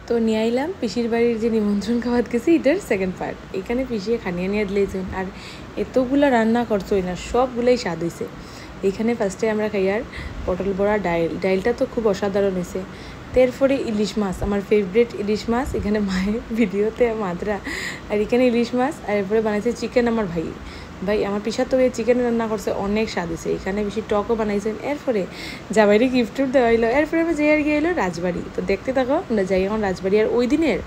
তো নিয়ে আইলাম পিসির বাড়ির যে নিমন্ত্রণ খাওয়াত গেছি এটার সেকেন্ড পার্ট। এখানে পিসিয়ে খানিয়ে নিয়ে দিলেছেন আর এতগুলা রান্না করছোই না, সবগুলাই স্বাদ হয়েছে। এইখানে ফার্স্টে আমরা খাই আর পটল বড়া ডাইলটা তো খুব অসাধারণ হয়েছে। তারপরে ইলিশ মাছ, আমার ফেভারিট ইলিশ মাছ, এখানে মায়ের ভিডিওতে মাদ্রা, আর এখানে ইলিশ মাছ, আর এরপরে বানাইছে চিকেন আমার ভাই আমার পিসার তো চিকেন রান্না করছে, অনেক স্বাদ হয়েছে। এখানে বেশি টকও বানাইছেন। এরপরে জামাইরে গিফট দেওয়া হইলো। এরপরে আমরা যাই আর গিয়ে এলো রাজবাড়ি। তো দেখতে থাকো, আমরা যাই এখন রাজবাড়ি। আর ওই দিনের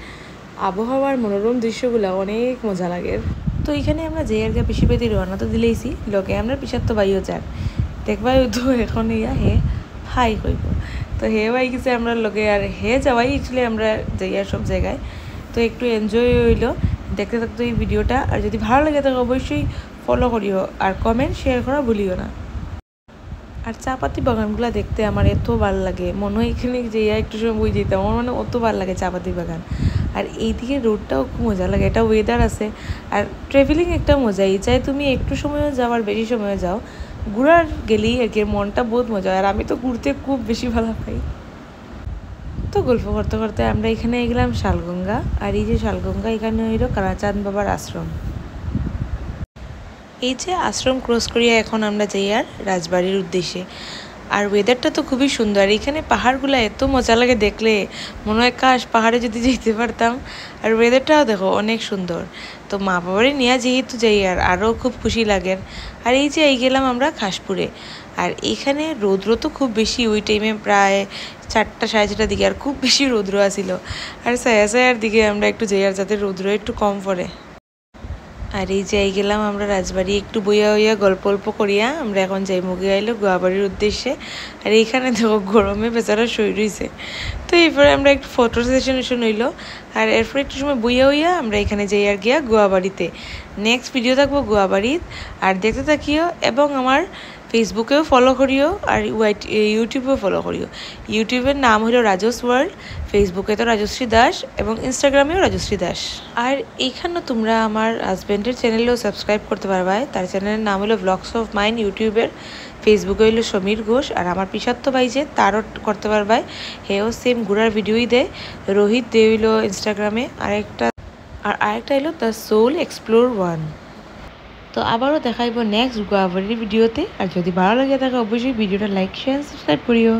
আবহাওয়ার মনোরম দৃশ্যগুলো অনেক মজা লাগে। তো এখানে আমরা যাই আর গিয়ে পিসি পেতে রওনা তো দিলেইছি, লোকে আমরা পিসার তো বাইও যান দেখবাই তো এখন ইয়া হে হাই হইব। তো হে ভাই গেছে আমরা লোকে, আর হে যাওয়াই অ্যাকচুয়ালি আমরা যাই আর সব জায়গায়। তো একটু এনজয় হইলো, দেখতে থাকতো এই ভিডিওটা। আর যদি ভালো লাগে তাহলে অবশ্যই ফলো করিও আর কমেন্ট শেয়ার করা ভুলিও না। আর চা পাতি বাগানগুলো দেখতে আমার এত ভালো লাগে, মনে হয় এখানে যে একটু সময় বই যেতাম, আমার মানে অত ভালো লাগে চা পাতি বাগান। আর এইদিকে রোডটাও খুব মজা লাগে, এটা ওয়েদার আছে আর ট্রাভেলিং একটা মজাই, চাই তুমি একটু সময়ও যাও আর বেশি সময়ও যাও, ঘুরার গেলেই আর কি মনটা বহুত মজা হয়। আর আমি তো ঘুরতে খুব বেশি ভালো পাই। তো গল্প করতে করতে আমরা এখানে গেলাম শালগঙ্গা। আর এই যে শালগঙ্গা, এখানে হইল কালাচাঁদ বাবার আশ্রম। এই যে আশ্রম ক্রস করিয়া এখন আমরা যাই আর রাজবাড়ির উদ্দেশ্যে। আর ওয়েদারটা তো খুবই সুন্দর, এখানে পাহাড়গুলো এত মজা লাগে দেখলে, মনে হয় কাশ পাহাড়ে যদি যেতে পারতাম। আর ওয়েদারটাও দেখো অনেক সুন্দর। তো মা বাবারই নিয়ে যেহেতু যাই আর আরও খুব খুশি লাগে। আর এই যে এই গেলাম আমরা খাসপুরে। আর এখানে রৌদ্র তো খুব বেশি, ওই টাইমে প্রায় 4টা 4:30টার দিকে, আর খুব বেশি রৌদ্র আসিল। আর সায়ার দিকে আমরা একটু যাই আর যাতে রৌদ্র একটু কম পড়ে। আর এই যাই গেলাম আমরা রাজবাড়ি, একটু বইয়া হইয়া গল্প করিয়া আমরা এখন যাই মুগে আইলো গোয়াবাড়ির উদ্দেশ্যে। আর এইখানে দেখো গরমে বেচারা শুয়ে রয়েছে। তো এরপরে আমরা একটু ফটো সেশন হইলো। আর এরপরে একটু সময় বইয়া হইয়া আমরা এখানে যাই আর গিয়া গোয়াবাড়িতে। নেক্সট ভিডিও থাকবো গোয়াবাড়ির, আর দেখতে থাকিও। এবং আমার ফেসবুকেও ফলো করিও আর ইউটিউবেও ফলো করিও। ইউটিউবের নাম হলো রাজস ওয়ার্ল্ড, ফেসবুকে তো রাজশ্রী দাস, এবং ইনস্টাগ্রামেও রাজশ্রী দাস। আর এইখানে তোমরা আমার হাজব্যান্ডের চ্যানেলেও সাবস্ক্রাইব করতে পারবা, তার চ্যানেলের নাম হলো ব্লগস অফ মাইন্ড। ইউটিউবের ফেসবুকে হইলো সমীর ঘোষ। আর আমার পিসাত্তো ভাই যে, তারও করতে পারবাই, হেও সেম ঘোরার ভিডিওই দেয়। রোহিত দে হইলো ইনস্টাগ্রামে। আরেকটা হইলো দ্য সোল এক্সপ্লোর 1। তো আবারও দেখাইব নেক্সট গোয়াবাড়ির ভিডিওতে। আর যদি ভালো লাগে থাকে অবশ্যই ভিডিওটা লাইক শেয়ার সাবস্ক্রাইব করিও।